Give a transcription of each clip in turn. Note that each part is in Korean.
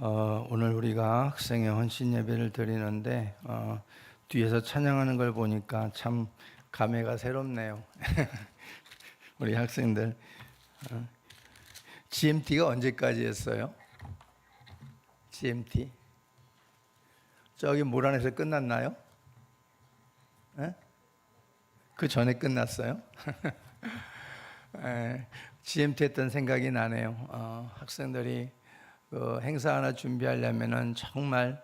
오늘 우리가 학생의 헌신 예배를 드리는데 뒤에서 찬양하는 걸 보니까 참 감회가 새롭네요. 우리 학생들 GMT가 언제까지 했어요? GMT 저기 물 안에서 끝났나요? 에? 그 전에 끝났어요? GMT 했던 생각이 나네요. 학생들이 그 행사 하나 준비하려면은 정말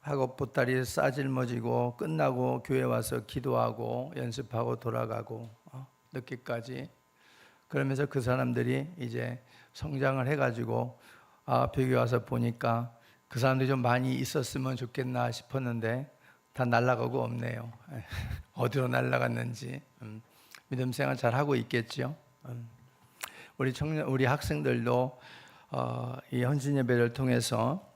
학업 보따리 싸질머지고 끝나고 교회 와서 기도하고 연습하고 돌아가고 늦게까지 그러면서 그 사람들이 이제 성장을 해가지고 벽에 와서 보니까 그 사람들이 좀 많이 있었으면 좋겠나 싶었는데 다 날아가고 없네요. 어디로 날아갔는지 믿음 생활 잘 하고 있겠죠. 우리 학생들도 이 헌신 예배를 통해서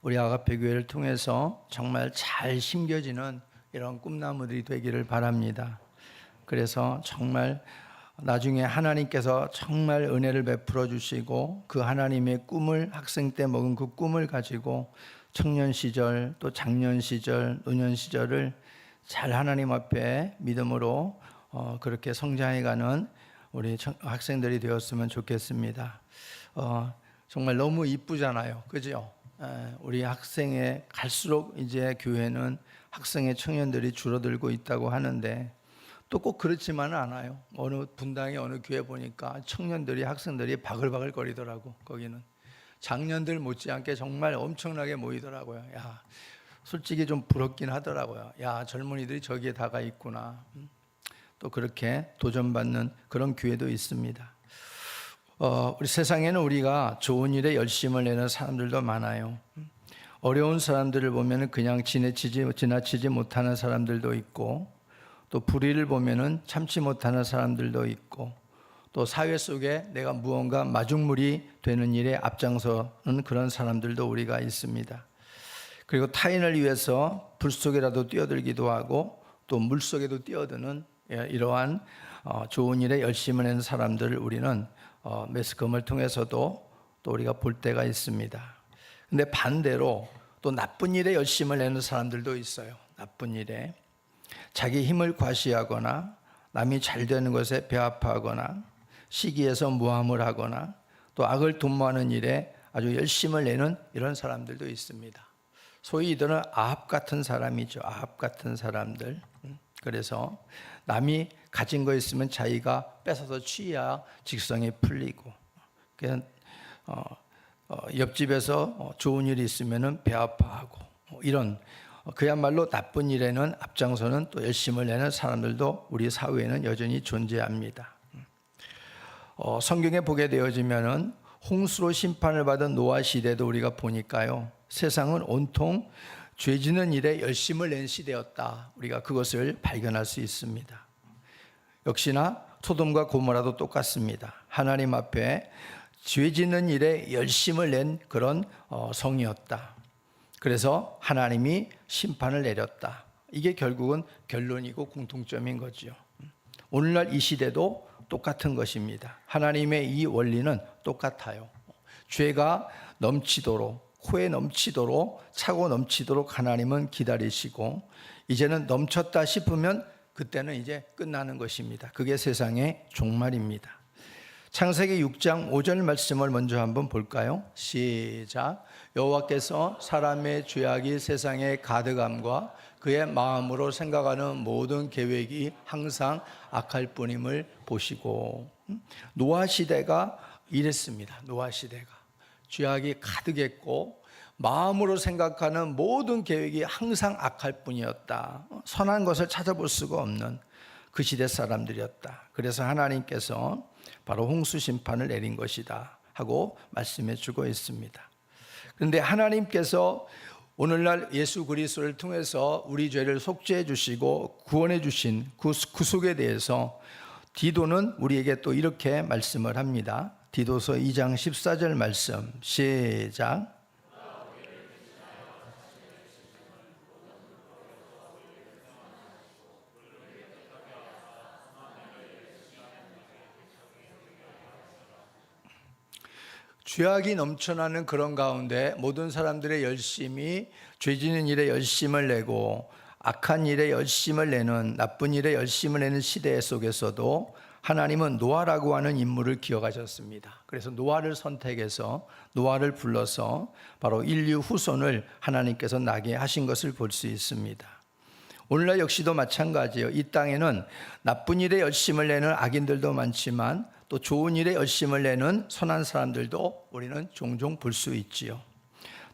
우리 아가페 교회를 통해서 정말 잘 심겨지는 이런 꿈나무들이 되기를 바랍니다. 그래서 정말 나중에 하나님께서 정말 은혜를 베풀어 주시고 그 하나님의 꿈을 학생 때 먹은 그 꿈을 가지고 청년 시절 또 장년 시절 노년 시절을 잘 하나님 앞에 믿음으로 그렇게 성장해가는 우리 학생들이 되었으면 좋겠습니다. 정말 너무 이쁘잖아요, 그죠? 우리 학생에 갈수록 이제 교회는 학생의 청년들이 줄어들고 있다고 하는데 또 꼭 그렇지만은 않아요. 어느 분당의 어느 교회 보니까 청년들이 학생들이 바글바글 거리더라고. 거기는 장년들 못지않게 정말 엄청나게 모이더라고요. 야, 솔직히 좀 부럽긴 하더라고요. 야, 젊은이들이 저기에 다가 있구나. 또 그렇게 도전받는 그런 교회도 있습니다. 우리 세상에는 우리가 좋은 일에 열심을 내는 사람들도 많아요. 어려운 사람들을 보면 그냥 지나치지 못하는 사람들도 있고 또 불의를 보면 참지 못하는 사람들도 있고 또 사회 속에 내가 무언가 마중물이 되는 일에 앞장서는 그런 사람들도 우리가 있습니다. 그리고 타인을 위해서 불 속에라도 뛰어들기도 하고 또 물 속에도 뛰어드는 이러한 좋은 일에 열심을 내는 사람들을 우리는 매스컴을 통해서도 또 우리가 볼 때가 있습니다. 근데 반대로 또 나쁜 일에 열심을 내는 사람들도 있어요. 나쁜 일에 자기 힘을 과시하거나 남이 잘 되는 것에 배아파하거나 시기에서 모함을 하거나 또 악을 도모하는 일에 아주 열심을 내는 이런 사람들도 있습니다. 소위 이들은 아합 같은 사람이죠. 아합 같은 사람들. 그래서 남이 가진 거 있으면 자기가 뺏어서 취해야 직성이 풀리고 옆집에서 좋은 일이 있으면 배아파하고 이런 그야말로 나쁜 일에는 앞장서는 또 열심을 내는 사람들도 우리 사회에는 여전히 존재합니다. 성경에 보게 되어지면은 홍수로 심판을 받은 노아 시대도 우리가 보니까요, 세상은 온통 죄 짓는 일에 열심을 낸 시대였다. 우리가 그것을 발견할 수 있습니다. 역시나 소돔과 고모라도 똑같습니다. 하나님 앞에 죄 짓는 일에 열심을 낸 그런 성이었다. 그래서 하나님이 심판을 내렸다. 이게 결국은 결론이고 공통점인 거죠. 오늘날 이 시대도 똑같은 것입니다. 하나님의 이 원리는 똑같아요. 죄가 넘치도록 코에 넘치도록 차고 넘치도록 하나님은 기다리시고 이제는 넘쳤다 싶으면 그때는 이제 끝나는 것입니다. 그게 세상의 종말입니다. 창세기 6장 5절 말씀을 먼저 한번 볼까요? 시작. 여호와께서 사람의 죄악이 세상에 가득함과 그의 마음으로 생각하는 모든 계획이 항상 악할 뿐임을 보시고. 노아 시대가 이랬습니다. 노아 시대가 죄악이 가득했고 마음으로 생각하는 모든 계획이 항상 악할 뿐이었다. 선한 것을 찾아볼 수가 없는 그 시대 사람들이었다. 그래서 하나님께서 바로 홍수 심판을 내린 것이다 하고 말씀해 주고 있습니다. 그런데 하나님께서 오늘날 예수 그리스도를 통해서 우리 죄를 속죄해 주시고 구원해 주신 그 구속에 대해서 디도는 우리에게 또 이렇게 말씀을 합니다. 디도서 2장 14절 말씀 시작. 죄악이 넘쳐나는 그런 가운데 모든 사람들의 열심이 죄 짓는 일에 열심을 내고 악한 일에 열심을 내는, 나쁜 일에 열심을 내는 시대 속에서도 하나님은 노아라고 하는 인물을 기억하셨습니다. 그래서 노아를 선택해서 노아를 불러서 바로 인류 후손을 하나님께서 나게 하신 것을 볼 수 있습니다. 오늘날 역시도 마찬가지예요. 이 땅에는 나쁜 일에 열심을 내는 악인들도 많지만 또 좋은 일에 열심을 내는 선한 사람들도 우리는 종종 볼 수 있지요.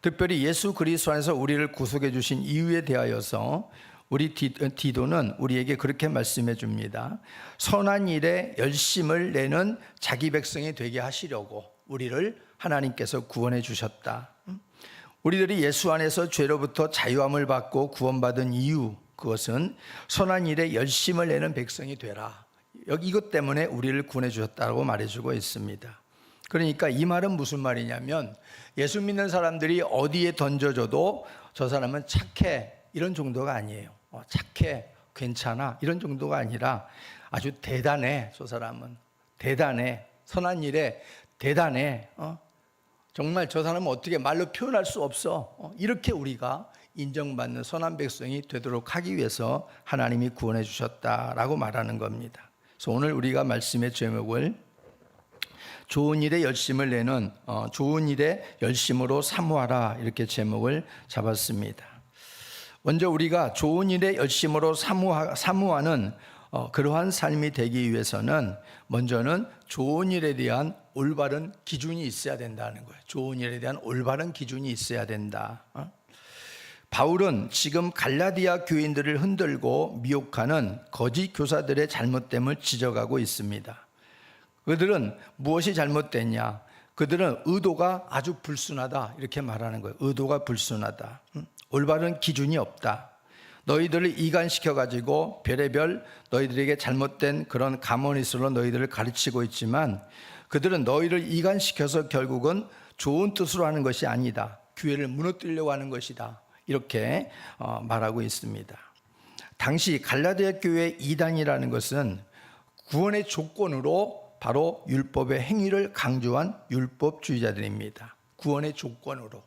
특별히 예수 그리스도 안에서 우리를 구속해 주신 이유에 대하여서 우리 디도는 우리에게 그렇게 말씀해 줍니다. 선한 일에 열심을 내는 자기 백성이 되게 하시려고 우리를 하나님께서 구원해 주셨다. 우리들이 예수 안에서 죄로부터 자유함을 받고 구원받은 이유, 그것은 선한 일에 열심을 내는 백성이 되라. 이것 때문에 우리를 구원해 주셨다고 말해주고 있습니다. 그러니까 이 말은 무슨 말이냐면 예수 믿는 사람들이 어디에 던져줘도 저 사람은 착해, 이런 정도가 아니에요. 착해, 괜찮아, 이런 정도가 아니라 아주 대단해. 저 사람은 대단해, 선한 일에 대단해. 정말 저 사람은 어떻게 말로 표현할 수 없어. 이렇게 우리가 인정받는 선한 백성이 되도록 하기 위해서 하나님이 구원해 주셨다라고 말하는 겁니다. 그래서 오늘 우리가 말씀의 제목을 좋은 일에 열심을 내는, 좋은 일에 열심으로 사모하라, 이렇게 제목을 잡았습니다. 먼저 우리가 좋은 일에 열심으로 사모하는 그러한 삶이 되기 위해서는 먼저는 좋은 일에 대한 올바른 기준이 있어야 된다는 거예요. 좋은 일에 대한 올바른 기준이 있어야 된다. 바울은 지금 갈라디아 교인들을 흔들고 미혹하는 거짓 교사들의 잘못됨을 지적하고 있습니다. 그들은 무엇이 잘못됐냐? 그들은 의도가 아주 불순하다, 이렇게 말하는 거예요. 의도가 불순하다. 올바른 기준이 없다. 너희들을 이간시켜가지고 별의별 너희들에게 잘못된 그런 가모니스로 너희들을 가르치고 있지만 그들은 너희를 이간시켜서 결국은 좋은 뜻으로 하는 것이 아니다. 교회를 무너뜨리려고 하는 것이다. 이렇게 말하고 있습니다. 당시 갈라디아 교회의 이단이라는 것은 구원의 조건으로 바로 율법의 행위를 강조한 율법주의자들입니다. 구원의 조건으로.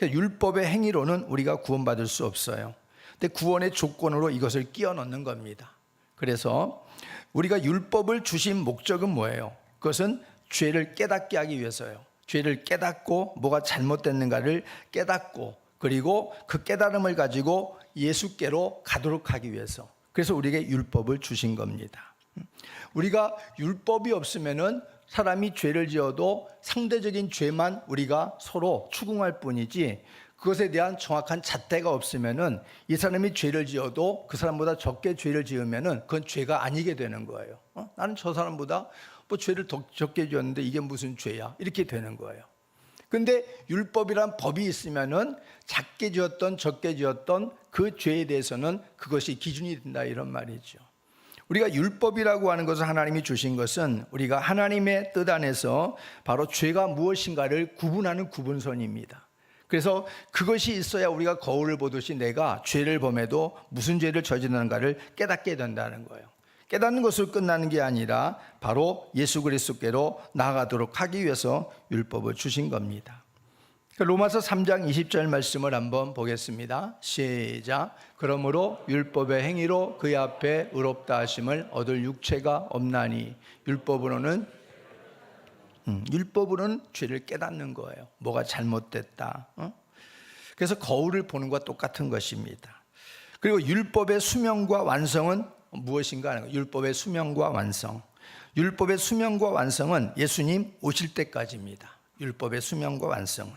율법의 행위로는 우리가 구원받을 수 없어요. 근데 구원의 조건으로 이것을 끼워 넣는 겁니다. 그래서 우리가 율법을 주신 목적은 뭐예요? 그것은 죄를 깨닫게 하기 위해서요. 죄를 깨닫고 뭐가 잘못됐는가를 깨닫고 그리고 그 깨달음을 가지고 예수께로 가도록 하기 위해서. 그래서 우리에게 율법을 주신 겁니다. 우리가 율법이 없으면은 사람이 죄를 지어도 상대적인 죄만 우리가 서로 추궁할 뿐이지 그것에 대한 정확한 잣대가 없으면은 이 사람이 죄를 지어도 그 사람보다 적게 죄를 지으면은 그건 죄가 아니게 되는 거예요. 나는 저 사람보다 뭐 죄를 더 적게 지었는데 이게 무슨 죄야? 이렇게 되는 거예요. 근데 율법이란 법이 있으면은 작게 지었던 적게 지었던 그 죄에 대해서는 그것이 기준이 된다, 이런 말이죠. 우리가 율법이라고 하는 것을 하나님이 주신 것은 우리가 하나님의 뜻 안에서 바로 죄가 무엇인가를 구분하는 구분선입니다. 그래서 그것이 있어야 우리가 거울을 보듯이 내가 죄를 범해도 무슨 죄를 저지르는가를 깨닫게 된다는 거예요. 깨닫는 것으로 끝나는 게 아니라 바로 예수 그리스도께로 나아가도록 하기 위해서 율법을 주신 겁니다. 로마서 3장 20절 말씀을 한번 보겠습니다. 시작. 그러므로 율법의 행위로 그의 앞에 의롭다 하심을 얻을 육체가 없나니. 율법으로는 죄를 깨닫는 거예요. 뭐가 잘못됐다. 그래서 거울을 보는 것과 똑같은 것입니다. 그리고 율법의 수명과 완성은 무엇인가 하는 거예요. 율법의 수명과 완성. 율법의 수명과 완성은 예수님 오실 때까지입니다. 율법의 수명과 완성은.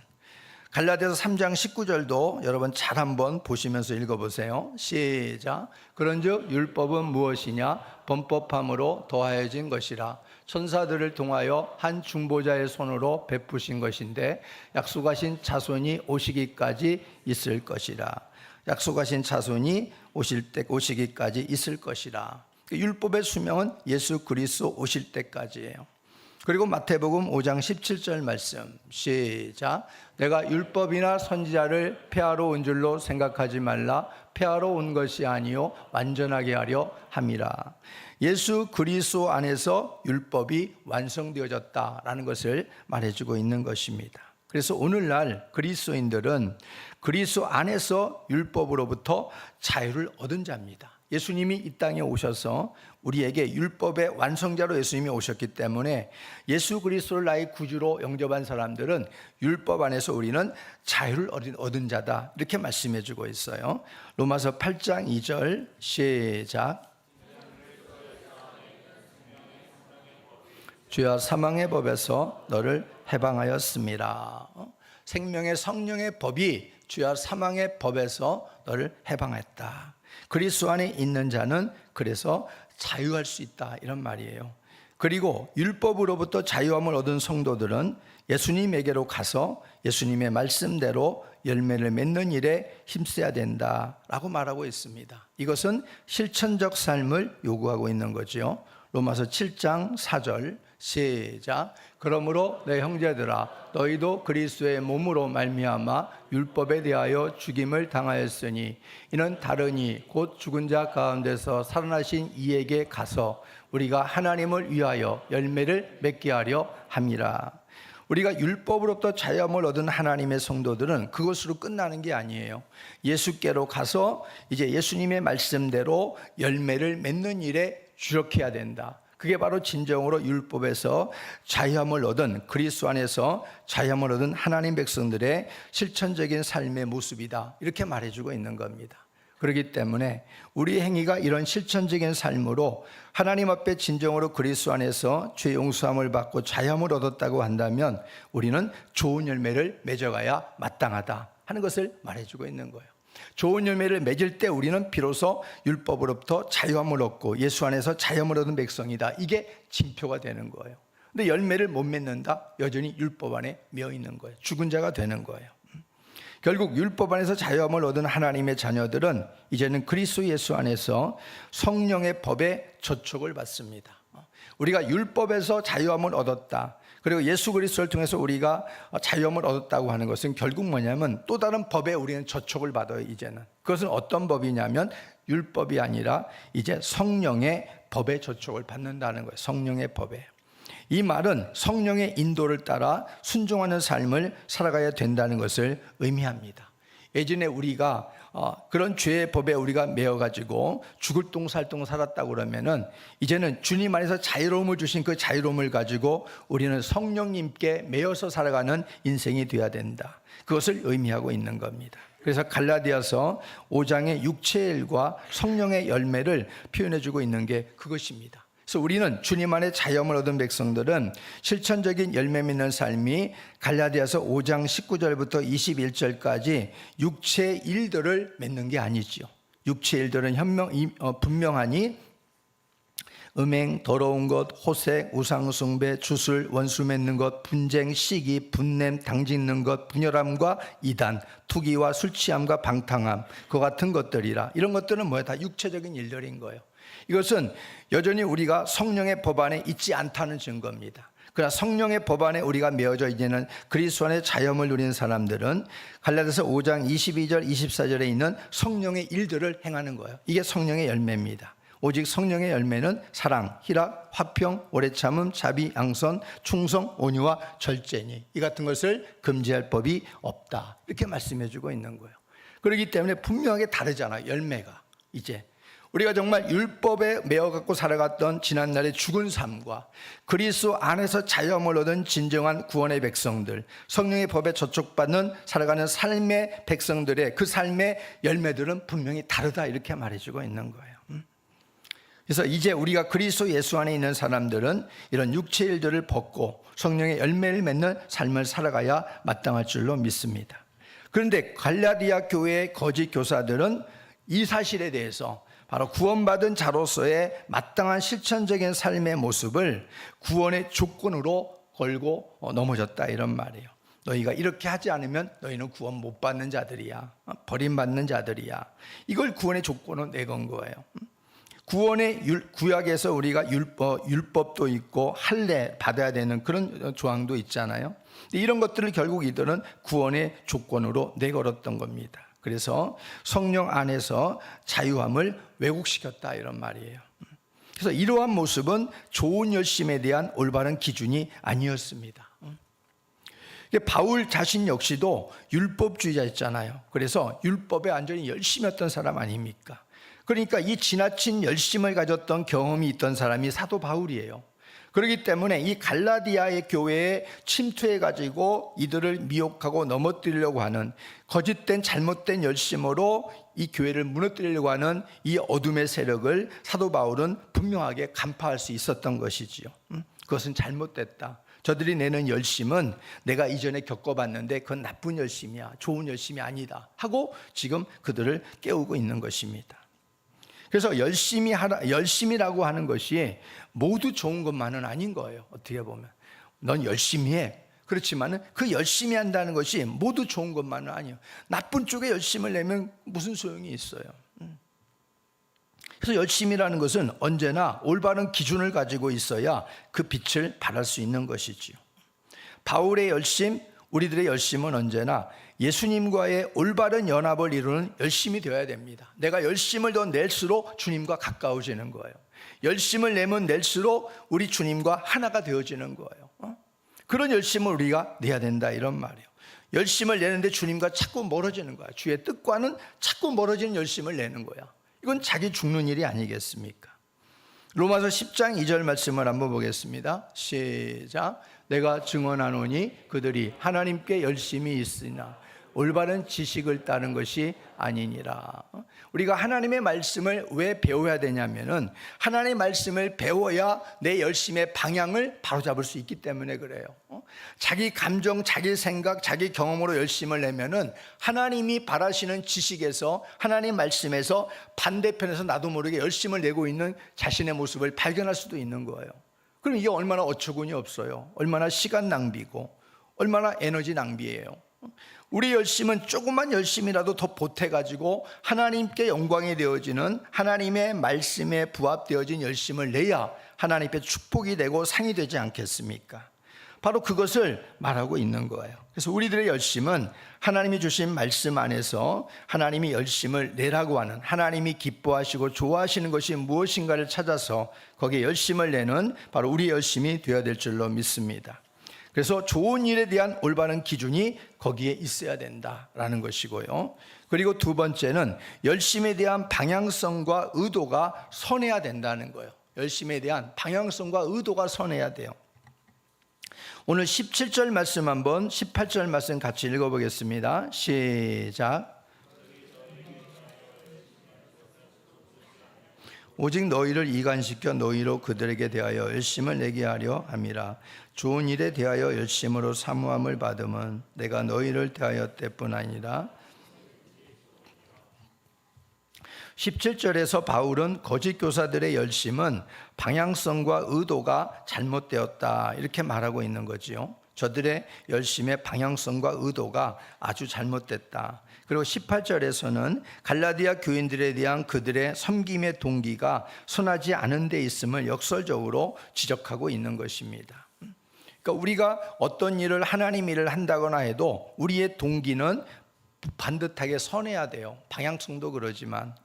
갈라디아서 3장 19절도 여러분 잘 한번 보시면서 읽어보세요. 시작. 그런즉 율법은 무엇이냐? 범법함으로 더하여진 것이라. 천사들을 통하여 한 중보자의 손으로 베푸신 것인데 약속하신 자손이 오시기까지 있을 것이라. 약속하신 자손이 오시기까지 있을 것이라. 율법의 수명은 예수 그리스도 오실 때까지예요. 그리고 마태복음 5장 17절 말씀 시작. 내가 율법이나 선지자를 폐하러 온 줄로 생각하지 말라. 폐하러 온 것이 아니요 완전하게 하려 함이라. 예수 그리스도 안에서 율법이 완성되어졌다라는 것을 말해주고 있는 것입니다. 그래서 오늘날 그리스도인들은 그리스도 안에서 율법으로부터 자유를 얻은 자입니다. 예수님이 이 땅에 오셔서 우리에게 율법의 완성자로 예수님이 오셨기 때문에 예수 그리스도를 나의 구주로 영접한 사람들은 율법 안에서 우리는 자유를 얻은 자다, 이렇게 말씀해 주고 있어요. 로마서 8장 2절 시작. 주야 사망의 법에서 너를 해방하였습니다. 생명의 성령의 법이 주야 사망의 법에서 너를 해방했다. 그리스도 안에 있는 자는 그래서 자유할 수 있다, 이런 말이에요. 그리고 율법으로부터 자유함을 얻은 성도들은 예수님에게로 가서 예수님의 말씀대로 열매를 맺는 일에 힘써야 된다라고 말하고 있습니다. 이것은 실천적 삶을 요구하고 있는 거죠. 로마서 7장 4절 시작. 그러므로 내 형제들아 너희도 그리스도의 몸으로 말미암아 율법에 대하여 죽임을 당하였으니 이는 다르니 곧 죽은 자 가운데서 살아나신 이에게 가서 우리가 하나님을 위하여 열매를 맺게 하려 함이라. 우리가 율법으로부터 자유함을 얻은 하나님의 성도들은 그것으로 끝나는 게 아니에요. 예수께로 가서 이제 예수님의 말씀대로 열매를 맺는 일에 주력해야 된다. 그게 바로 진정으로 율법에서 자유함을 얻은, 그리스도 안에서 자유함을 얻은 하나님 백성들의 실천적인 삶의 모습이다, 이렇게 말해주고 있는 겁니다. 그렇기 때문에 우리 행위가 이런 실천적인 삶으로 하나님 앞에 진정으로 그리스도 안에서 죄 용서함을 받고 자유함을 얻었다고 한다면 우리는 좋은 열매를 맺어가야 마땅하다 하는 것을 말해주고 있는 거예요. 좋은 열매를 맺을 때 우리는 비로소 율법으로부터 자유함을 얻고 예수 안에서 자유함을 얻은 백성이다, 이게 징표가 되는 거예요. 근데 열매를 못 맺는다? 여전히 율법 안에 매여 있는 거예요. 죽은 자가 되는 거예요. 결국 율법 안에서 자유함을 얻은 하나님의 자녀들은 이제는 그리스도 예수 안에서 성령의 법에 저촉을 받습니다. 우리가 율법에서 자유함을 얻었다, 그리고 예수 그리스도를 통해서 우리가 자유함을 얻었다고 하는 것은 결국 뭐냐면 또 다른 법에 우리는 저촉을 받아요. 이제는 그것은 어떤 법이냐면 율법이 아니라 이제 성령의 법에 저촉을 받는다는 거예요. 성령의 법에. 이 말은 성령의 인도를 따라 순종하는 삶을 살아가야 된다는 것을 의미합니다. 예전에 우리가 그런 죄의 법에 우리가 매여가지고 죽을 똥살똥 살았다고 그러면은 이제는 주님 안에서 자유로움을 주신 그 자유로움을 가지고 우리는 성령님께 매여서 살아가는 인생이 되어야 된다, 그것을 의미하고 있는 겁니다. 그래서 갈라디아서 5장의 육체의 일과 성령의 열매를 표현해주고 있는 게 그것입니다. 그래서 우리는 주님 안에 자유함을 얻은 백성들은 실천적인 열매 맺는 삶이 갈라디아서 5장 19절부터 21절까지 육체의 일들을 맺는 게 아니죠. 육체의 일들은 분명하니 음행, 더러운 것, 호색, 우상숭배, 주술, 원수 맺는 것, 분쟁, 시기, 분냄, 당짓는 것, 분열함과 이단, 투기와 술 취함과 방탕함, 그와 같은 것들이라. 이런 것들은 뭐야? 다 육체적인 일들인 거예요. 이것은 여전히 우리가 성령의 법 안에 있지 않다는 증거입니다. 그러나 성령의 법 안에 우리가 메어져 이제는 그리스도 안에 자유함을 누리는 사람들은 갈라디아서 5장 22절 24절에 있는 성령의 일들을 행하는 거예요. 이게 성령의 열매입니다. 오직 성령의 열매는 사랑, 희락, 화평, 오래 참음, 자비, 양선, 충성, 온유와 절제니 이 같은 것을 금지할 법이 없다, 이렇게 말씀해 주고 있는 거예요. 그렇기 때문에 분명하게 다르잖아요. 열매가 이제 우리가 정말 율법에 매어갖고 살아갔던 지난날의 죽은 삶과 그리스도 안에서 자유함을 얻은 진정한 구원의 백성들, 성령의 법에 저촉받는 살아가는 삶의 백성들의 그 삶의 열매들은 분명히 다르다, 이렇게 말해주고 있는 거예요. 그래서 이제 우리가 그리스도 예수 안에 있는 사람들은 이런 육체의 일들을 벗고 성령의 열매를 맺는 삶을 살아가야 마땅할 줄로 믿습니다. 그런데 갈라디아 교회의 거짓 교사들은 이 사실에 대해서 바로 구원받은 자로서의 마땅한 실천적인 삶의 모습을 구원의 조건으로 걸고 넘어졌다, 이런 말이에요. 너희가 이렇게 하지 않으면 너희는 구원 못 받는 자들이야, 버림받는 자들이야. 이걸 구원의 조건으로 내건 거예요. 구원의 구약에서 우리가 율법도 있고 할례 받아야 되는 그런 조항도 있잖아요. 이런 것들을 결국 이들은 구원의 조건으로 내걸었던 겁니다. 그래서 성령 안에서 자유함을 왜곡시켰다 이런 말이에요. 그래서 이러한 모습은 좋은 열심에 대한 올바른 기준이 아니었습니다. 바울 자신 역시도 율법주의자였잖아요. 그래서 율법에 완전히 열심히 했던 사람 아닙니까? 그러니까 이 지나친 열심을 가졌던 경험이 있던 사람이 사도 바울이에요. 그렇기 때문에 이 갈라디아의 교회에 침투해가지고 이들을 미혹하고 넘어뜨리려고 하는 거짓된 잘못된 열심으로 이 교회를 무너뜨리려고 하는 이 어둠의 세력을 사도 바울은 분명하게 간파할 수 있었던 것이지요. 그것은 잘못됐다. 저들이 내는 열심은 내가 이전에 겪어봤는데 그건 나쁜 열심이야, 좋은 열심이 아니다 하고 지금 그들을 깨우고 있는 것입니다. 그래서 열심이라고 하는 것이 모두 좋은 것만은 아닌 거예요. 어떻게 보면 넌 열심히 해. 그렇지만 그 열심히 한다는 것이 모두 좋은 것만은 아니에요. 나쁜 쪽에 열심을 내면 무슨 소용이 있어요. 그래서 열심이라는 것은 언제나 올바른 기준을 가지고 있어야 그 빛을 발할 수 있는 것이지요. 바울의 열심, 우리들의 열심은 언제나 예수님과의 올바른 연합을 이루는 열심이 되어야 됩니다. 내가 열심을 더 낼수록 주님과 가까워지는 거예요. 열심을 내면 낼수록 우리 주님과 하나가 되어지는 거예요. 그런 열심을 우리가 내야 된다 이런 말이에요. 열심을 내는데 주님과 자꾸 멀어지는 거야. 주의 뜻과는 자꾸 멀어지는 열심을 내는 거야. 이건 자기 죽는 일이 아니겠습니까? 로마서 10장 2절 말씀을 한번 보겠습니다. 시작. 내가 증언하노니 그들이 하나님께 열심히 있으나 올바른 지식을 따른 것이 아니니라. 우리가 하나님의 말씀을 왜 배워야 되냐면은 하나님의 말씀을 배워야 내 열심의 방향을 바로잡을 수 있기 때문에 그래요. 자기 감정, 자기 생각, 자기 경험으로 열심을 내면은 하나님이 바라시는 지식에서 하나님 말씀에서 반대편에서 나도 모르게 열심을 내고 있는 자신의 모습을 발견할 수도 있는 거예요. 그럼 이게 얼마나 어처구니 없어요. 얼마나 시간 낭비고 얼마나 에너지 낭비예요. 우리 열심은 조금만 열심이라도 더 보태가지고 하나님께 영광이 되어지는 하나님의 말씀에 부합되어진 열심을 내야 하나님께 축복이 되고 상이 되지 않겠습니까? 바로 그것을 말하고 있는 거예요. 그래서 우리들의 열심은 하나님이 주신 말씀 안에서 하나님이 열심을 내라고 하는, 하나님이 기뻐하시고 좋아하시는 것이 무엇인가를 찾아서 거기에 열심을 내는 바로 우리의 열심이 되어야 될 줄로 믿습니다. 그래서 좋은 일에 대한 올바른 기준이 거기에 있어야 된다라는 것이고요. 그리고 두 번째는 열심에 대한 방향성과 의도가 선해야 된다는 거예요. 열심에 대한 방향성과 의도가 선해야 돼요. 오늘 17절 말씀 한번 18절 말씀 같이 읽어보겠습니다. 시작. 오직 너희를 이간시켜 너희로 그들에게 대하여 열심을 내게 하려 함이라. 좋은 일에 대하여 열심으로 사모함을 받음은 내가 너희를 대하여 때뿐 아니라. 17절에서 바울은 거짓 교사들의 열심은 방향성과 의도가 잘못되었다 이렇게 말하고 있는 거지요. 저들의 열심의 방향성과 의도가 아주 잘못됐다. 그리고 18절에서는 갈라디아 교인들에 대한 그들의 섬김의 동기가 선하지 않은 데 있음을 역설적으로 지적하고 있는 것입니다. 그러니까 우리가 어떤 일을 하나님 일을 한다거나 해도 우리의 동기는 반듯하게 선해야 돼요. 방향성도 그러지만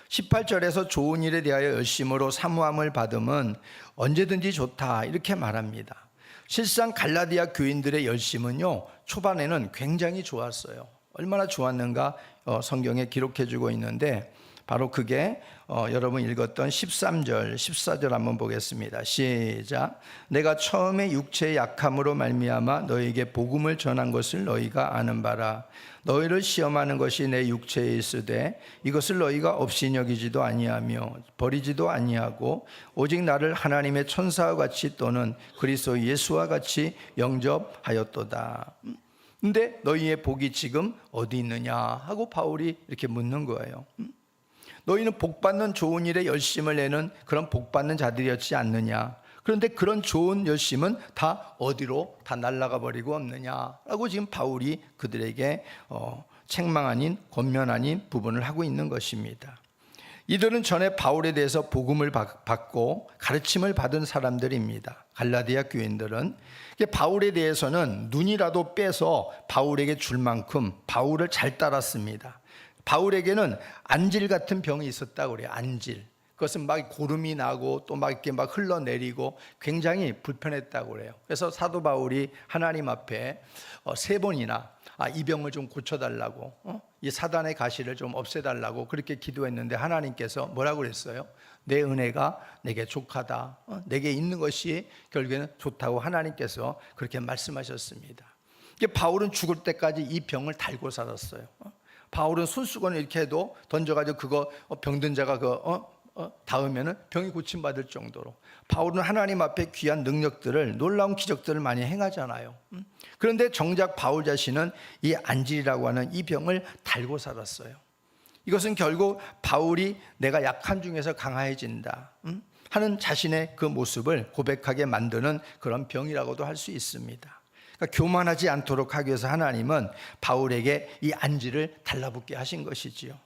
18절에서 좋은 일에 대하여 열심으로 사모함을 받음은 언제든지 좋다 이렇게 말합니다. 실상 갈라디아 교인들의 열심은요 초반에는 굉장히 좋았어요. 얼마나 좋았는가 성경에 기록해주고 있는데 바로 그게 여러분 읽었던 13절 14절 한번 보겠습니다. 시작. 내가 처음에 육체의 약함으로 말미암아 너희에게 복음을 전한 것을 너희가 아는 바라. 너희를 시험하는 것이 내 육체에 있으되 이것을 너희가 없이 여기지도 아니하며 버리지도 아니하고 오직 나를 하나님의 천사와 같이 또는 그리스도 예수와 같이 영접하였도다. 근데 너희의 복이 지금 어디 있느냐 하고 바울이 이렇게 묻는 거예요. 너희는 복받는 좋은 일에 열심을 내는 그런 복받는 자들이었지 않느냐. 그런데 그런 좋은 열심은 다 어디로 다 날아가 버리고 없느냐라고 지금 바울이 그들에게 책망 아닌 권면 아닌 부분을 하고 있는 것입니다. 이들은 전에 바울에 대해서 복음을 받고 가르침을 받은 사람들입니다. 갈라디아 교인들은 바울에 대해서는 눈이라도 빼서 바울에게 줄 만큼 바울을 잘 따랐습니다. 바울에게는 안질 같은 병이 있었다고 그래요. 안질. 그것은 막 고름이 나고 또 막 이렇게 막 흘러내리고 굉장히 불편했다고 그래요. 그래서 사도 바울이 하나님 앞에 3번이나 이 병을 좀 고쳐달라고, 이 사단의 가시를 좀 없애달라고 그렇게 기도했는데 하나님께서 뭐라고 그랬어요? 내 은혜가 내게 족하다. 내게 있는 것이 결국에는 좋다고 하나님께서 그렇게 말씀하셨습니다. 바울은 죽을 때까지 이 병을 달고 살았어요. 바울은 손수건을 이렇게 해도 던져가지고 그거 병든 자가 닿으면 병이 고침받을 정도로 바울은 하나님 앞에 귀한 능력들을, 놀라운 기적들을 많이 행하잖아요. 그런데 정작 바울 자신은 이 안질이라고 하는 이 병을 달고 살았어요. 이것은 결국 바울이 내가 약한 중에서 강해진다 하는 자신의 그 모습을 고백하게 만드는 그런 병이라고도 할 수 있습니다. 그러니까 교만하지 않도록 하기 위해서 하나님은 바울에게 이 안질을 달라붙게 하신 것이지요.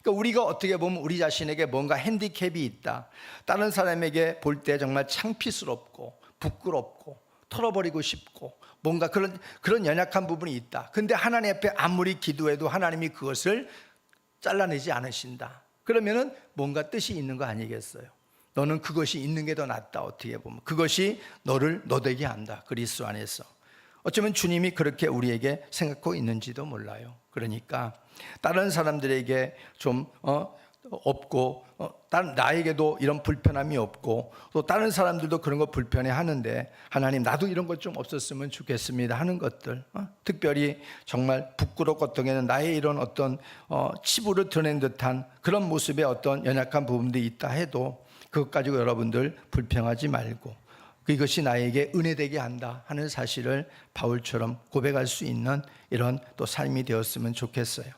그러니까 우리가 어떻게 보면 우리 자신에게 뭔가 핸디캡이 있다, 다른 사람에게 볼 때 정말 창피스럽고 부끄럽고 털어버리고 싶고 뭔가 그런 연약한 부분이 있다. 근데 하나님 앞에 아무리 기도해도 하나님이 그것을 잘라내지 않으신다. 그러면은 뭔가 뜻이 있는 거 아니겠어요? 너는 그것이 있는 게 더 낫다. 어떻게 보면 그것이 너를 너되게 한다. 그리스도 안에서. 어쩌면 주님이 그렇게 우리에게 생각하고 있는지도 몰라요. 그러니까 다른 사람들에게 좀 없고 나에게도 이런 불편함이 없고 또 다른 사람들도 그런 거 불편해 하는데 하나님 나도 이런 것 좀 없었으면 좋겠습니다 하는 것들, 특별히 정말 부끄럽고 어떻게는 나의 이런 어떤 치부를 드러낸 듯한 그런 모습의 어떤 연약한 부분들이 있다 해도 그것 가지고 여러분들 불평하지 말고 이것이 나에게 은혜되게 한다 하는 사실을 바울처럼 고백할 수 있는 이런 또 삶이 되었으면 좋겠어요.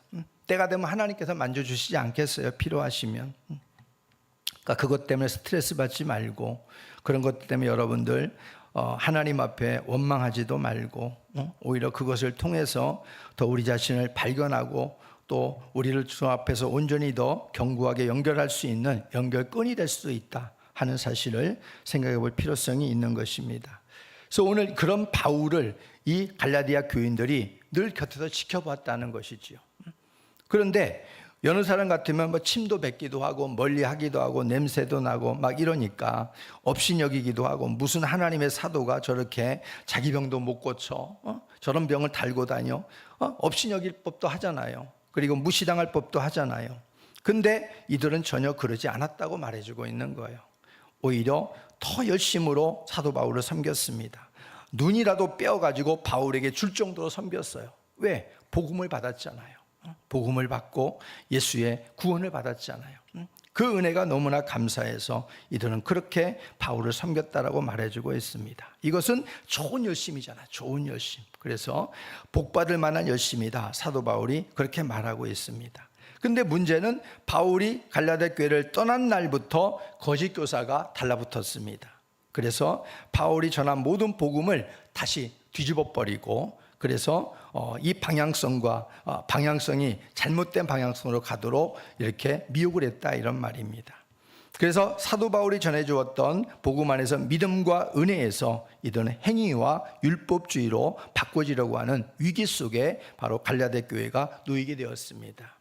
때가 되면 하나님께서 만져주시지 않겠어요? 필요하시면. 그러니까 그것 때문에 스트레스 받지 말고 그런 것 때문에 여러분들 하나님 앞에 원망하지도 말고 오히려 그것을 통해서 더 우리 자신을 발견하고 또 우리를 주 앞에서 온전히 더 견고하게 연결할 수 있는 연결끈이 될 수도 있다 하는 사실을 생각해 볼 필요성이 있는 것입니다. 그래서 오늘 그런 바울을 이 갈라디아 교인들이 늘 곁에서 지켜봤다는 것이지요. 그런데 여느 사람 같으면 뭐 침도 뱉기도 하고 멀리 하기도 하고 냄새도 나고 막 이러니까 업신여기기도 하고 무슨 하나님의 사도가 저렇게 자기 병도 못 고쳐 저런 병을 달고 다녀 업신여길 법도 하잖아요. 그리고 무시당할 법도 하잖아요. 근데 이들은 전혀 그러지 않았다고 말해주고 있는 거예요. 오히려 더 열심으로 사도 바울을 섬겼습니다. 눈이라도 빼어가지고 바울에게 줄 정도로 섬겼어요. 왜? 복음을 받았잖아요. 복음을 받고 예수의 구원을 받았잖아요. 그 은혜가 너무나 감사해서 이들은 그렇게 바울을 섬겼다라고 말해주고 있습니다. 이것은 좋은 열심이잖아요. 좋은 열심. 그래서 복받을 만한 열심이다. 사도 바울이 그렇게 말하고 있습니다. 근데 문제는 바울이 갈라디아 교회를 떠난 날부터 거짓 교사가 달라붙었습니다. 그래서 바울이 전한 모든 복음을 다시 뒤집어 버리고 그래서 이 방향성이 잘못된 방향성으로 가도록 이렇게 미혹을 했다 이런 말입니다. 그래서 사도 바울이 전해주었던 복음 안에서 믿음과 은혜에서 이들은 행위와 율법주의로 바꿔지려고 하는 위기 속에 바로 갈라디아 교회가 놓이게 되었습니다.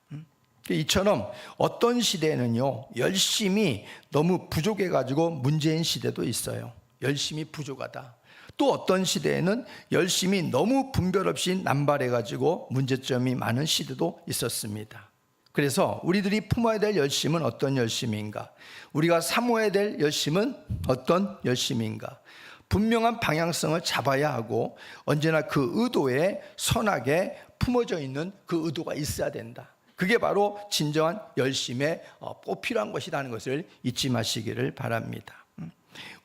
이처럼 어떤 시대에는요 열심이 너무 부족해가지고 문제인 시대도 있어요. 열심이 부족하다. 또 어떤 시대에는 열심이 너무 분별 없이 남발해가지고 문제점이 많은 시대도 있었습니다. 그래서 우리들이 품어야 될 열심은 어떤 열심인가? 우리가 사모해야 될 열심은 어떤 열심인가? 분명한 방향성을 잡아야 하고 언제나 그 의도에 선하게 품어져 있는 그 의도가 있어야 된다. 그게 바로 진정한 열심에 꼭 필요한 것이라는 것을 잊지 마시기를 바랍니다.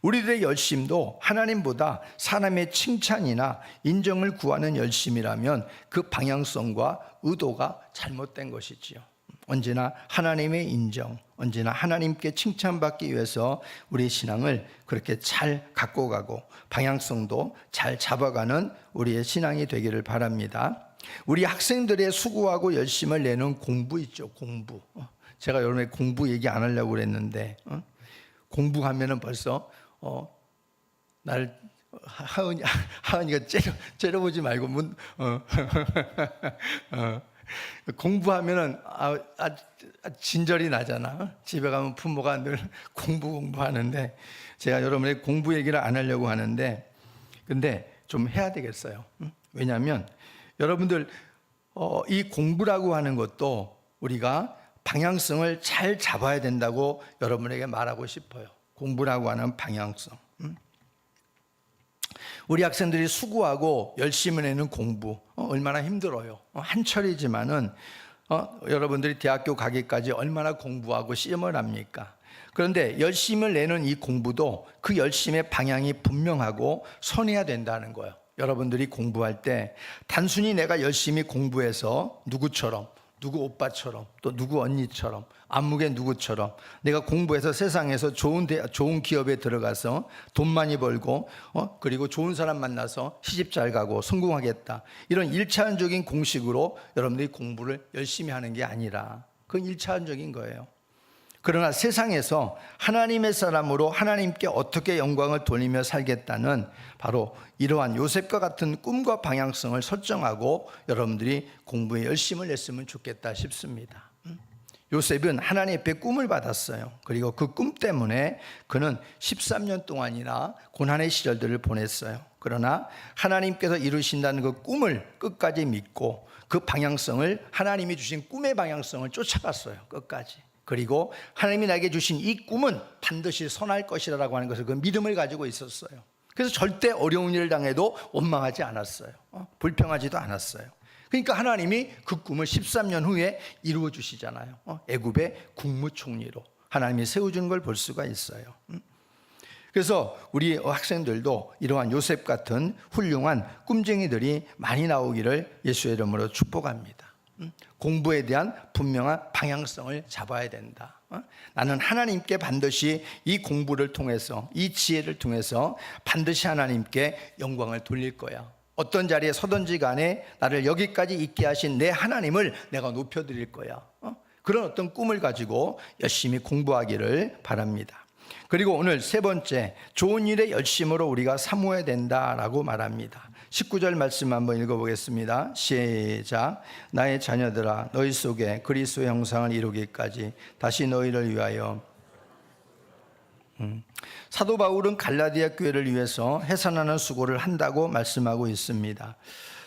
우리들의 열심도 하나님보다 사람의 칭찬이나 인정을 구하는 열심이라면 그 방향성과 의도가 잘못된 것이지요. 언제나 하나님의 인정, 언제나 하나님께 칭찬받기 위해서 우리의 신앙을 그렇게 잘 갖고 가고 방향성도 잘 잡아가는 우리의 신앙이 되기를 바랍니다. 우리 학생들의 수고하고 열심을 내는 공부 있죠. 공부. 제가 여러분의 공부 얘기 안 하려고 그랬는데 공부하면은 벌써 나를 하은이가 째려보지 말고 공부하면은 진절이 나잖아. 집에 가면 부모가 늘 공부하는데 제가 여러분의 공부 얘기를 안 하려고 하는데 근데 좀 해야 되겠어요. 왜냐하면 여러분들 이 공부라고 하는 것도 우리가 방향성을 잘 잡아야 된다고 여러분에게 말하고 싶어요. 공부라고 하는 방향성. 우리 학생들이 수고하고 열심히 내는 공부 얼마나 힘들어요. 한철이지만은 여러분들이 대학교 가기까지 얼마나 공부하고 시험을 합니까? 그런데 열심을 내는 이 공부도 그 열심의 방향이 분명하고 선해야 된다는 거예요. 여러분들이 공부할 때 단순히 내가 열심히 공부해서 누구처럼, 누구 오빠처럼, 또 누구 언니처럼, 안목의 누구처럼 내가 공부해서 세상에서 좋은 기업에 들어가서 돈 많이 벌고 그리고 좋은 사람 만나서 시집 잘 가고 성공하겠다, 이런 1차원적인 공식으로 여러분들이 공부를 열심히 하는 게 아니라 그건 1차원적인 거예요. 그러나 세상에서 하나님의 사람으로 하나님께 어떻게 영광을 돌리며 살겠다는 바로 이러한 요셉과 같은 꿈과 방향성을 설정하고 여러분들이 공부에 열심을 냈으면 좋겠다 싶습니다. 요셉은 하나님 앞에 꿈을 받았어요. 그리고 그 꿈 때문에 그는 13년 동안이나 고난의 시절들을 보냈어요. 그러나 하나님께서 이루신다는 그 꿈을 끝까지 믿고 그 방향성을, 하나님이 주신 꿈의 방향성을 쫓아갔어요. 끝까지. 그리고 하나님이 나에게 주신 이 꿈은 반드시 선할 것이라고 하는 것을 그 믿음을 가지고 있었어요. 그래서 절대 어려운 일을 당해도 원망하지 않았어요. 불평하지도 않았어요. 그러니까 하나님이 그 꿈을 13년 후에 이루어 주시잖아요. 애굽의 국무총리로 하나님이 세워준 걸 볼 수가 있어요. 그래서 우리 학생들도 이러한 요셉 같은 훌륭한 꿈쟁이들이 많이 나오기를 예수의 이름으로 축복합니다. 공부에 대한 분명한 방향성을 잡아야 된다. 나는 하나님께 반드시 이 공부를 통해서, 이 지혜를 통해서 반드시 하나님께 영광을 돌릴 거야. 어떤 자리에 서든지 간에 나를 여기까지 있게 하신 내 하나님을 내가 높여드릴 거야. 그런 어떤 꿈을 가지고 열심히 공부하기를 바랍니다. 그리고 오늘 세 번째, 좋은 일에 열심으로 우리가 사모해야 된다라고 말합니다. 19절 말씀 한번 읽어보겠습니다. 시작. 나의 자녀들아, 너희 속에 그리스도의 형상을 이루기까지 다시 너희를 위하여. 사도 바울은 갈라디아 교회를 위해서 해산하는 수고를 한다고 말씀하고 있습니다.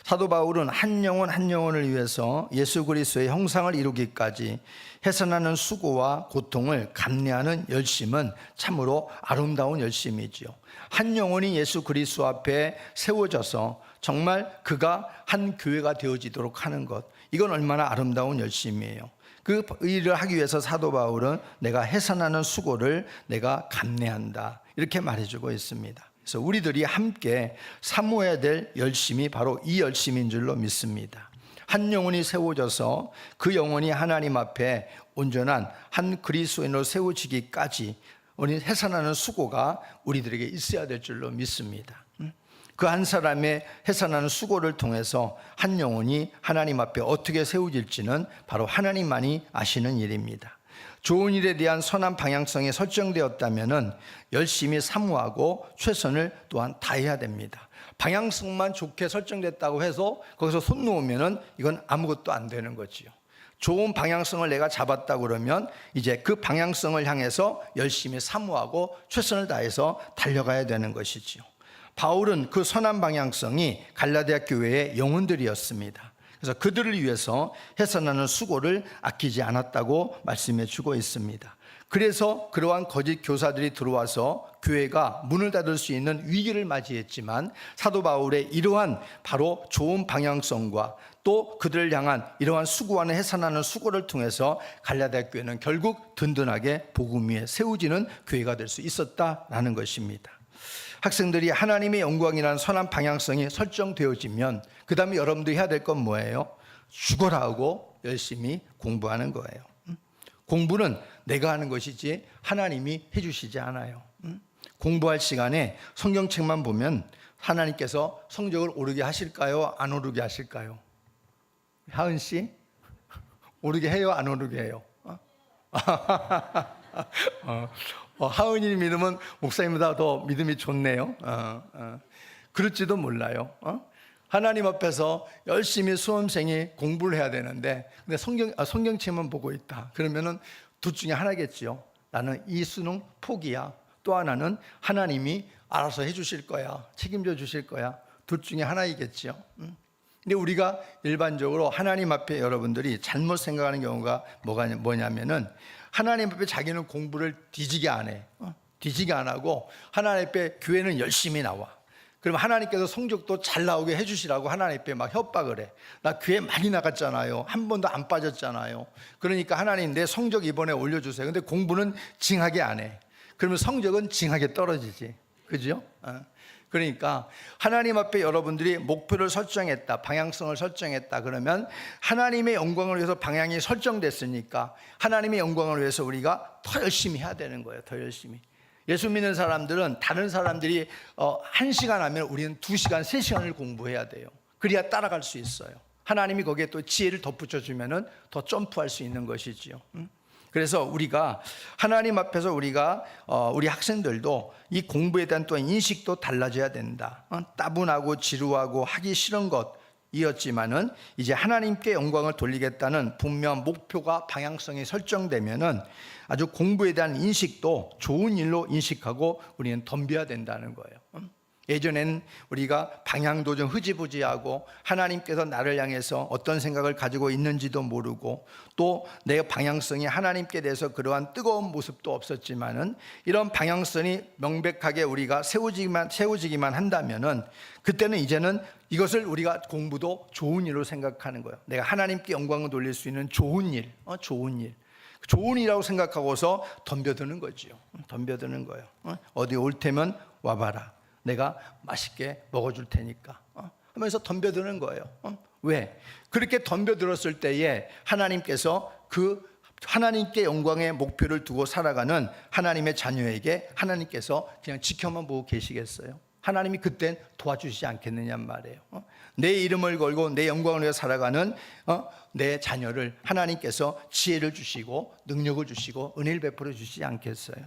사도 바울은 한 영혼 한 영혼을 위해서 예수 그리스도의 형상을 이루기까지 해산하는 수고와 고통을 감내하는 열심은 참으로 아름다운 열심이지요. 한 영혼이 예수 그리스도 앞에 세워져서 정말 그가 한 교회가 되어지도록 하는 것, 이건 얼마나 아름다운 열심이에요. 그 일을 하기 위해서 사도 바울은 내가 해산하는 수고를 내가 감내한다, 이렇게 말해주고 있습니다. 그래서 우리들이 함께 사모해야 될 열심이 바로 이 열심인 줄로 믿습니다. 한 영혼이 세워져서 그 영혼이 하나님 앞에 온전한 한 그리스도인으로 세워지기까지 우리 해산하는 수고가 우리들에게 있어야 될 줄로 믿습니다. 그 한 사람의 해산하는 수고를 통해서 한 영혼이 하나님 앞에 어떻게 세워질지는 바로 하나님만이 아시는 일입니다. 좋은 일에 대한 선한 방향성이 설정되었다면 열심히 사모하고 최선을 또한 다해야 됩니다. 방향성만 좋게 설정됐다고 해서 거기서 손 놓으면 이건 아무것도 안 되는 거지요. 좋은 방향성을 내가 잡았다 그러면 이제 그 방향성을 향해서 열심히 사모하고 최선을 다해서 달려가야 되는 것이지요. 바울은 그 선한 방향성이 갈라디아 교회의 영혼들이었습니다. 그래서 그들을 위해서 해산하는 수고를 아끼지 않았다고 말씀해 주고 있습니다. 그래서 그러한 거짓 교사들이 들어와서 교회가 문을 닫을 수 있는 위기를 맞이했지만 사도 바울의 이러한 바로 좋은 방향성과 또 그들을 향한 이러한 수고하는 해산하는 수고를 통해서 갈라디아 교회는 결국 든든하게 복음 위에 세워지는 교회가 될 수 있었다라는 것입니다. 학생들이 하나님의 영광이라는 선한 방향성이 설정되어지면 그 다음에 여러분들이 해야 될 건 뭐예요? 죽어라 하고 열심히 공부하는 거예요. 공부는 내가 하는 것이지 하나님이 해주시지 않아요. 공부할 시간에 성경책만 보면 하나님께서 성적을 오르게 하실까요? 안 오르게 하실까요? 하은 씨? 오르게 해요? 안 오르게 해요? 하은이 믿으면 목사님보다 더 믿음이 좋네요. 그럴지도 몰라요. 하나님 앞에서 열심히 수험생이 공부를 해야 되는데, 근데 성경책만 보고 있다. 그러면은 둘 중에 하나겠지요. 나는 이 수능 포기야. 또 하나는 하나님이 알아서 해주실 거야. 책임져 주실 거야. 둘 중에 하나이겠지요. 근데 우리가 일반적으로 하나님 앞에 여러분들이 잘못 생각하는 경우가 뭐냐면은, 하나님 앞에 자기는 공부를 뒤지게 안 해. 뒤지게 안 하고 하나님 앞에 교회는 열심히 나와. 그러면 하나님께서 성적도 잘 나오게 해주시라고 하나님 앞에 막 협박을 해. 나 교회 많이 나갔잖아요. 한 번도 안 빠졌잖아요. 그러니까 하나님 내 성적 이번에 올려주세요. 근데 공부는 징하게 안 해. 그러면 성적은 징하게 떨어지지. 그죠? 그러니까 하나님 앞에 여러분들이 목표를 설정했다, 방향성을 설정했다 그러면 하나님의 영광을 위해서 방향이 설정됐으니까 하나님의 영광을 위해서 우리가 더 열심히 해야 되는 거예요. 더 열심히. 예수 믿는 사람들은 다른 사람들이 1시간 하면 우리는 2시간, 3시간을 공부해야 돼요. 그래야 따라갈 수 있어요. 하나님이 거기에 또 지혜를 덧붙여주면 더 점프할 수 있는 것이지요. 그래서 우리가 하나님 앞에서 우리가 우리 학생들도 이 공부에 대한 또 인식도 달라져야 된다. 따분하고 지루하고 하기 싫은 것이었지만은 이제 하나님께 영광을 돌리겠다는 분명한 목표가 방향성이 설정되면은 아주 공부에 대한 인식도 좋은 일로 인식하고 우리는 덤벼야 된다는 거예요. 예전엔 우리가 방향도 좀 흐지부지하고 하나님께서 나를 향해서 어떤 생각을 가지고 있는지도 모르고 또 내 방향성이 하나님께 대해서 그러한 뜨거운 모습도 없었지만은 이런 방향성이 명백하게 우리가 세워지기만 한다면은 그때는 이제는 이것을 우리가 공부도 좋은 일로 생각하는 거예요. 내가 하나님께 영광을 돌릴 수 있는 좋은 일, 좋은 일이라고 생각하고서 덤벼드는 거지요. 덤벼드는 거예요. 어디 올 테면 와봐라. 내가 맛있게 먹어줄 테니까 하면서 덤벼드는 거예요. 왜? 그렇게 덤벼들었을 때에 하나님께서 그 하나님께 영광의 목표를 두고 살아가는 하나님의 자녀에게 하나님께서 그냥 지켜만 보고 계시겠어요? 하나님이 그땐 도와주시지 않겠느냔 말이에요. 내 이름을 걸고 내 영광을 위해 살아가는 내 자녀를 하나님께서 지혜를 주시고 능력을 주시고 은혜를 베풀어 주시지 않겠어요?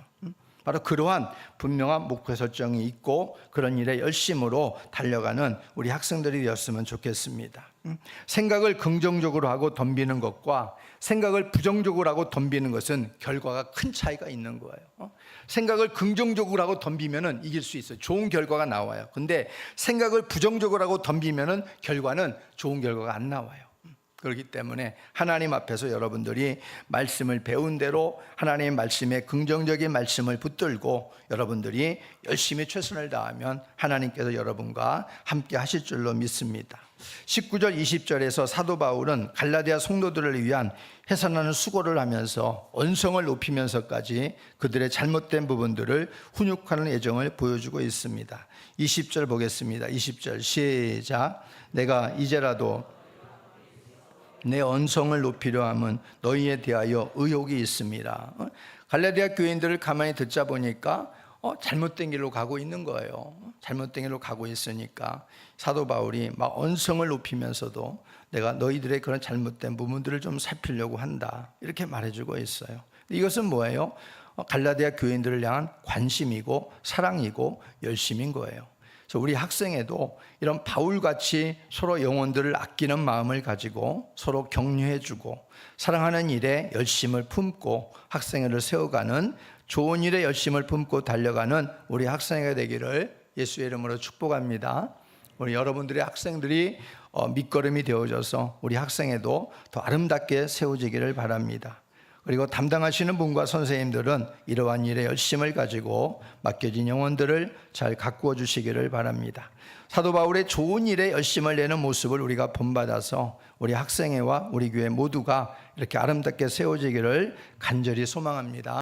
바로 그러한 분명한 목표 설정이 있고 그런 일에 열심으로 달려가는 우리 학생들이 되었으면 좋겠습니다. 생각을 긍정적으로 하고 덤비는 것과 생각을 부정적으로 하고 덤비는 것은 결과가 큰 차이가 있는 거예요. 생각을 긍정적으로 하고 덤비면은 이길 수 있어요. 좋은 결과가 나와요. 근데 생각을 부정적으로 하고 덤비면은 결과는 좋은 결과가 안 나와요. 그렇기 때문에 하나님 앞에서 여러분들이 말씀을 배운 대로 하나님의 말씀에 긍정적인 말씀을 붙들고 여러분들이 열심히 최선을 다하면 하나님께서 여러분과 함께 하실 줄로 믿습니다. 19절 20절에서 사도 바울은 갈라디아 성도들을 위한 해산하는 수고를 하면서 언성을 높이면서까지 그들의 잘못된 부분들을 훈육하는 애정을 보여주고 있습니다. 20절 보겠습니다. 20절 시작. 내가 이제라도 내 언성을 높이려 함은 너희에 대하여 의혹이 있습니다. 갈라디아 교인들을 가만히 듣자 보니까 잘못된 길로 가고 있는 거예요. 잘못된 길로 가고 있으니까 사도 바울이 막 언성을 높이면서도 내가 너희들의 그런 잘못된 부분들을 좀 살피려고 한다, 이렇게 말해주고 있어요. 이것은 뭐예요? 갈라디아 교인들을 향한 관심이고 사랑이고 열심인 거예요. 우리 학생에도 이런 바울같이 서로 영혼들을 아끼는 마음을 가지고 서로 격려해주고 사랑하는 일에 열심을 품고 학생회를 세워가는 좋은 일에 열심을 품고 달려가는 우리 학생회가 되기를 예수의 이름으로 축복합니다. 우리 여러분들의 학생들이 밑거름이 되어져서 우리 학생회도 더 아름답게 세워지기를 바랍니다. 그리고 담당하시는 분과 선생님들은 이러한 일에 열심을 가지고 맡겨진 영혼들을 잘 가꾸어 주시기를 바랍니다. 사도 바울의 좋은 일에 열심을 내는 모습을 우리가 본받아서 우리 학생회와 우리 교회 모두가 이렇게 아름답게 세워지기를 간절히 소망합니다.